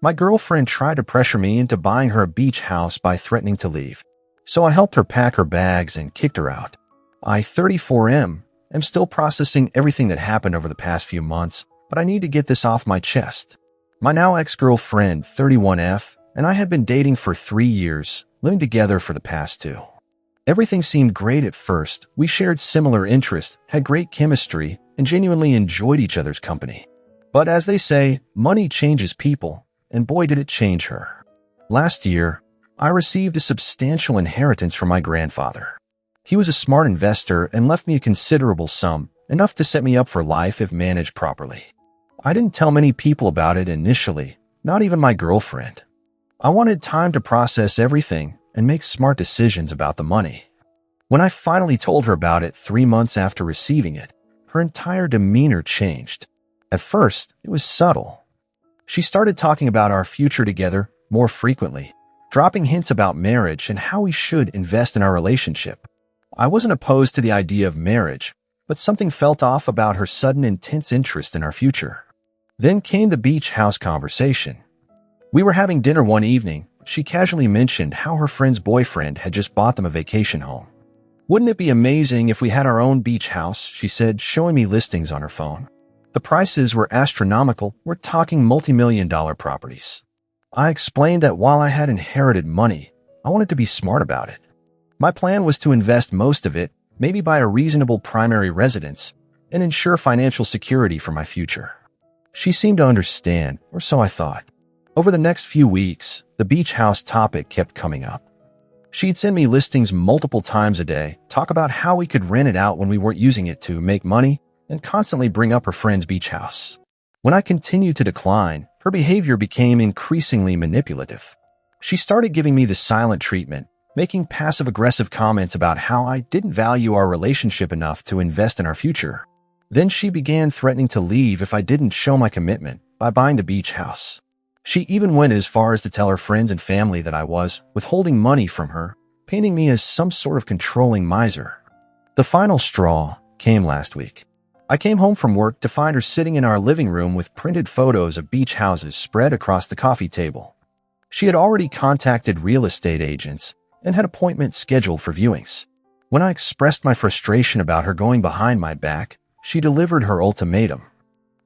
My girlfriend tried to pressure me into buying her a beach house by threatening to leave. So I helped her pack her bags and kicked her out. I, 34M, am still processing everything that happened over the past few months, but I need to get this off my chest. My now ex-girlfriend, 31F, and I had been dating for 3 years, living together for the past 2. Everything seemed great at first. We shared similar interests, had great chemistry, and genuinely enjoyed each other's company. But as they say, money changes people, and boy did it change her. Last year, I received a substantial inheritance from my grandfather. He was a smart investor and left me a considerable sum, enough to set me up for life if managed properly. I didn't tell many people about it initially, not even my girlfriend. I wanted time to process everything and make smart decisions about the money. When I finally told her about it 3 months after receiving it, her entire demeanor changed. At first, it was subtle. She started talking about our future together more frequently, dropping hints about marriage and how we should invest in our relationship. I wasn't opposed to the idea of marriage, but something felt off about her sudden intense interest in our future. Then came the beach house conversation. We were having dinner one evening. She casually mentioned how her friend's boyfriend had just bought them a vacation home. "Wouldn't it be amazing if we had our own beach house?" she said, showing me listings on her phone. The prices were astronomical. We're talking multi-million-dollar properties. I explained that while I had inherited money, I wanted to be smart about it. My plan was to invest most of it, maybe buy a reasonable primary residence, and ensure financial security for my future. She seemed to understand, or so I thought. Over the next few weeks, the beach house topic kept coming up. She'd send me listings multiple times a day, talk about how we could rent it out when we weren't using it to make money, and constantly bring up her friend's beach house. When I continued to decline, her behavior became increasingly manipulative. She started giving me the silent treatment, making passive-aggressive comments about how I didn't value our relationship enough to invest in our future. Then she began threatening to leave if I didn't show my commitment by buying the beach house. She even went as far as to tell her friends and family that I was withholding money from her, painting me as some sort of controlling miser. The final straw came last week. I came home from work to find her sitting in our living room with printed photos of beach houses spread across the coffee table. She had already contacted real estate agents and had appointments scheduled for viewings. When I expressed my frustration about her going behind my back, she delivered her ultimatum.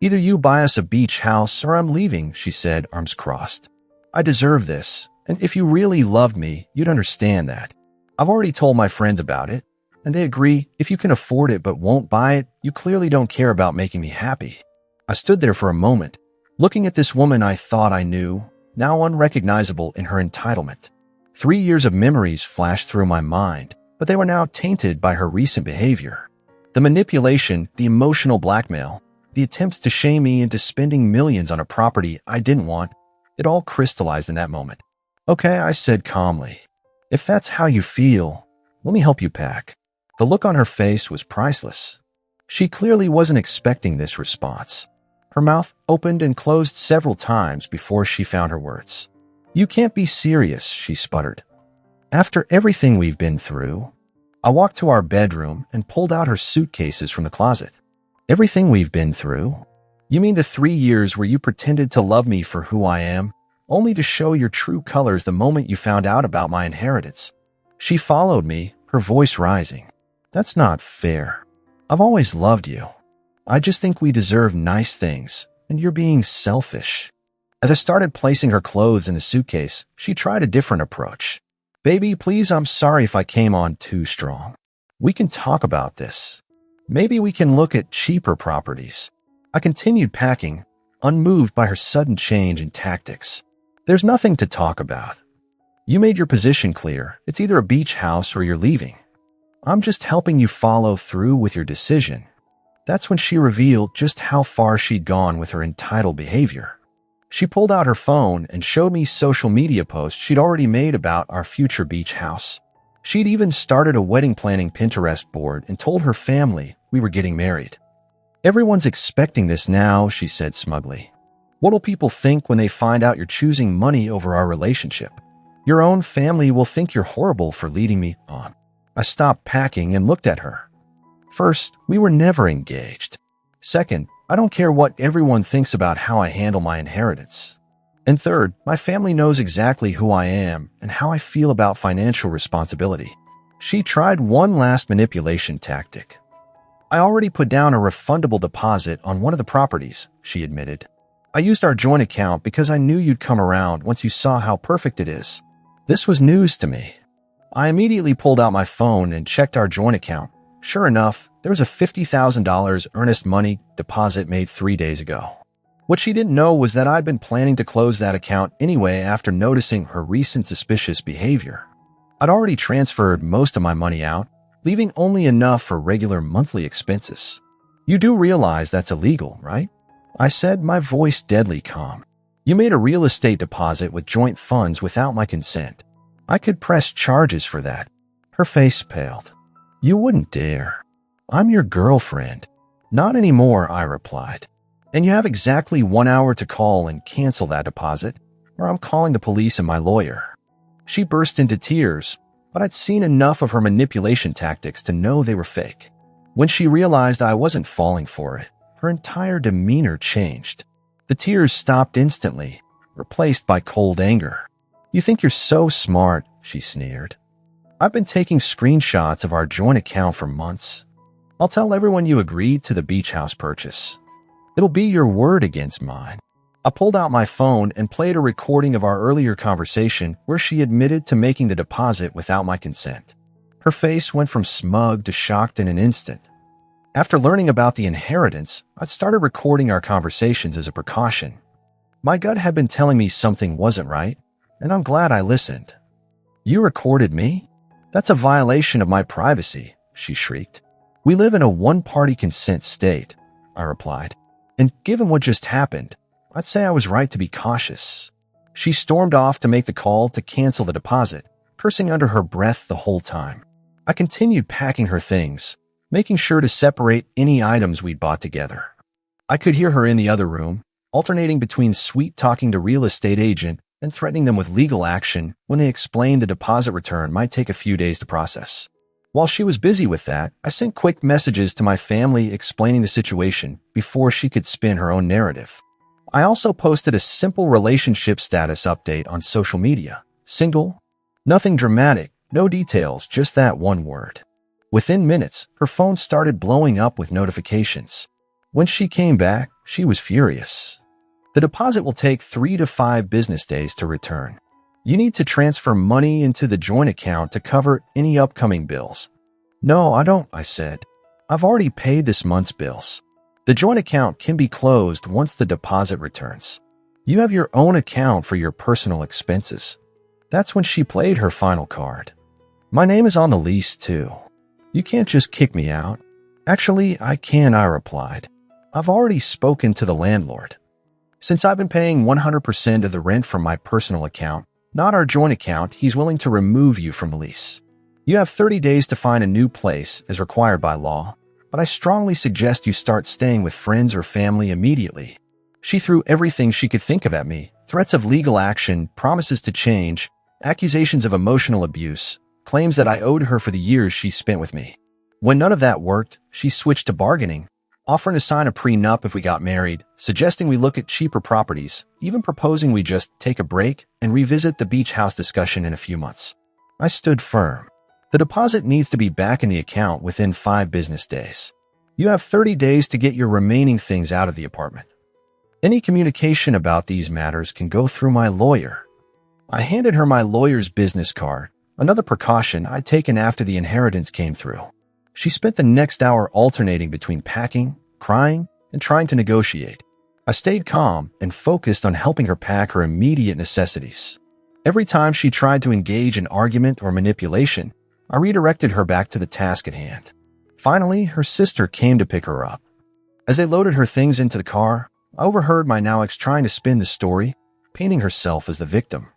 "Either you buy us a beach house or I'm leaving," she said, arms crossed. "I deserve this, and if you really loved me, you'd understand that. I've already told my friends about it, and they agree if you can afford it but won't buy it, you clearly don't care about making me happy." I stood there for a moment, looking at this woman I thought I knew, now unrecognizable in her entitlement. 3 years of memories flashed through my mind, but they were now tainted by her recent behavior. The manipulation, the emotional blackmail, the attempts to shame me into spending millions on a property I didn't want, it all crystallized in that moment. "Okay," I said calmly. "If that's how you feel, let me help you pack." The look on her face was priceless. She clearly wasn't expecting this response. Her mouth opened and closed several times before she found her words. "You can't be serious," she sputtered. "After everything we've been through." I walked to our bedroom and pulled out her suitcases from the closet. "Everything we've been through? You mean the 3 years where you pretended to love me for who I am, only to show your true colors the moment you found out about my inheritance?" She followed me, her voice rising. "That's not fair. I've always loved you. I just think we deserve nice things, and you're being selfish." As I started placing her clothes in the suitcase, she tried a different approach. "Baby, please, I'm sorry if I came on too strong. We can talk about this. Maybe we can look at cheaper properties." I continued packing, unmoved by her sudden change in tactics. "There's nothing to talk about. You made your position clear. It's either a beach house or you're leaving. I'm just helping you follow through with your decision." That's when she revealed just how far she'd gone with her entitled behavior. She pulled out her phone and showed me social media posts she'd already made about our future beach house. She'd even started a wedding planning Pinterest board and told her family we were getting married. "Everyone's expecting this now," she said smugly. "What'll people think when they find out you're choosing money over our relationship? Your own family will think you're horrible for leading me on." I stopped packing and looked at her. First, we were never engaged. Second, I don't care what everyone thinks about how I handle my inheritance. And third, my family knows exactly who I am and how I feel about financial responsibility. She tried one last manipulation tactic. I already put down a refundable deposit on one of the properties, she admitted. I used our joint account because I knew you'd come around once you saw how perfect it is. This was news to me. I immediately pulled out my phone and checked our joint account. Sure enough, there was a $50,000 earnest money deposit made 3 days ago. What she didn't know was that I'd been planning to close that account anyway after noticing her recent suspicious behavior. I'd already transferred most of my money out, leaving only enough for regular monthly expenses. You do realize that's illegal, right? I said, my voice deadly calm. You made a real estate deposit with joint funds without my consent. I could press charges for that. Her face paled. You wouldn't dare. I'm your girlfriend. Not anymore, I replied. And you have exactly 1 hour to call and cancel that deposit, or I'm calling the police and my lawyer. She burst into tears, but I'd seen enough of her manipulation tactics to know they were fake. When she realized I wasn't falling for it, her entire demeanor changed. The tears stopped instantly, replaced by cold anger. You think you're so smart, she sneered. I've been taking screenshots of our joint account for months. I'll tell everyone you agreed to the beach house purchase. It'll be your word against mine. I pulled out my phone and played a recording of our earlier conversation where she admitted to making the deposit without my consent. Her face went from smug to shocked in an instant. After learning about the inheritance, I'd started recording our conversations as a precaution. My gut had been telling me something wasn't right, and I'm glad I listened. You recorded me? That's a violation of my privacy, she shrieked. We live in a one-party consent state, I replied. And given what just happened, I'd say I was right to be cautious. She stormed off to make the call to cancel the deposit, cursing under her breath the whole time. I continued packing her things, making sure to separate any items we'd bought together. I could hear her in the other room, alternating between sweet-talking to real estate agent and threatening them with legal action when they explained the deposit return might take a few days to process. While she was busy with that, I sent quick messages to my family explaining the situation before she could spin her own narrative. I also posted a simple relationship status update on social media. Single? Nothing dramatic, no details, just that one word. Within minutes, her phone started blowing up with notifications. When she came back, she was furious. The deposit will take 3 to 5 business days to return. You need to transfer money into the joint account to cover any upcoming bills. No, I don't, I said. I've already paid this month's bills. The joint account can be closed once the deposit returns. You have your own account for your personal expenses. That's when she played her final card. My name is on the lease, too. You can't just kick me out. Actually, I can, I replied. I've already spoken to the landlord. Since I've been paying 100% of the rent from my personal account, not our joint account, he's willing to remove you from the lease. You have 30 days to find a new place as required by law, but I strongly suggest you start staying with friends or family immediately. She threw everything she could think of at me, threats of legal action, promises to change, accusations of emotional abuse, claims that I owed her for the years she spent with me. When none of that worked, she switched to bargaining, offering to sign a prenup if we got married, suggesting we look at cheaper properties, even proposing we just take a break and revisit the beach house discussion in a few months. I stood firm. The deposit needs to be back in the account within 5 business days. You have 30 days to get your remaining things out of the apartment. Any communication about these matters can go through my lawyer. I handed her my lawyer's business card, another precaution I'd taken after the inheritance came through. She spent the next hour alternating between packing, crying, and trying to negotiate. I stayed calm and focused on helping her pack her immediate necessities. Every time she tried to engage in argument or manipulation, I redirected her back to the task at hand. Finally, her sister came to pick her up. As they loaded her things into the car, I overheard my now ex trying to spin the story, painting herself as the victim.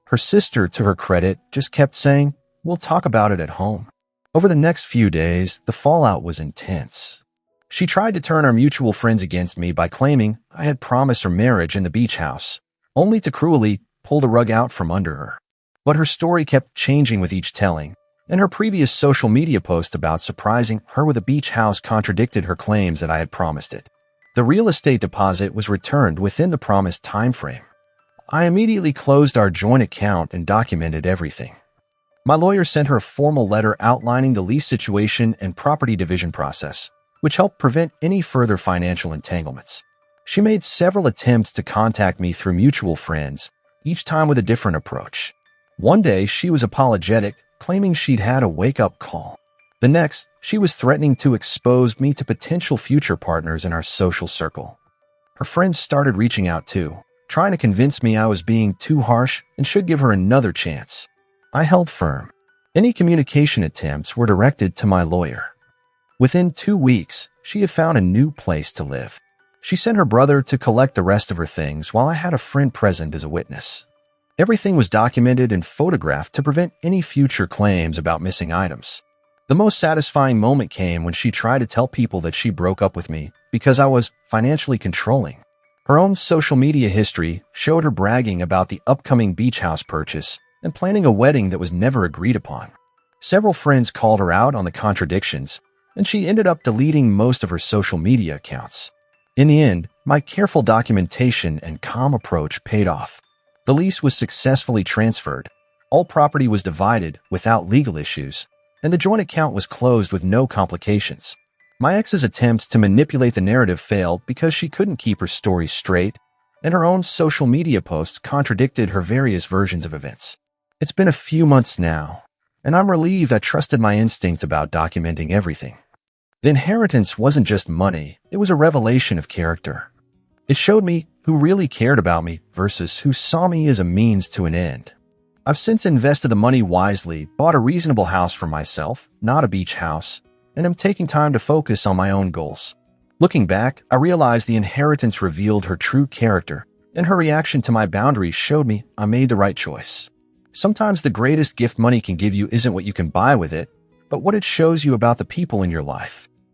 Her sister, to her credit, just kept saying, "We'll talk about it at home." Over the next few days, the fallout was intense. She tried to turn our mutual friends against me by claiming I had promised her marriage in the beach house, only to cruelly pull the rug out from under her. But her story kept changing with each telling, and her previous social media post about surprising her with a beach house contradicted her claims that I had promised it. The real estate deposit was returned within the promised time frame. I immediately closed our joint account and documented everything. My lawyer sent her a formal letter outlining the lease situation and property division process, which helped prevent any further financial entanglements. She made several attempts to contact me through mutual friends, each time with a different approach. One day, she was apologetic, claiming she'd had a wake-up call. The next, she was threatening to expose me to potential future partners in our social circle. Her friends started reaching out too, trying to convince me I was being too harsh and should give her another chance. I held firm. Any communication attempts were directed to my lawyer. Within 2 weeks, she had found a new place to live. She sent her brother to collect the rest of her things while I had a friend present as a witness. Everything was documented and photographed to prevent any future claims about missing items. The most satisfying moment came when she tried to tell people that she broke up with me because I was financially controlling. Her own social media history showed her bragging about the upcoming beach house purchase and planning a wedding that was never agreed upon. Several friends called her out on the contradictions, and she ended up deleting most of her social media accounts. In the end, my careful documentation and calm approach paid off. The lease was successfully transferred, all property was divided without legal issues, and the joint account was closed with no complications. My ex's attempts to manipulate the narrative failed because she couldn't keep her story straight, and her own social media posts contradicted her various versions of events. It's been a few months now, and I'm relieved I trusted my instincts about documenting everything. The inheritance wasn't just money, it was a revelation of character. It showed me who really cared about me versus who saw me as a means to an end. I've since invested the money wisely, bought a reasonable house for myself, not a beach house, and am taking time to focus on my own goals. Looking back, I realized the inheritance revealed her true character, and her reaction to my boundaries showed me I made the right choice. Sometimes the greatest gift money can give you isn't what you can buy with it, but what it shows you about the people in your life.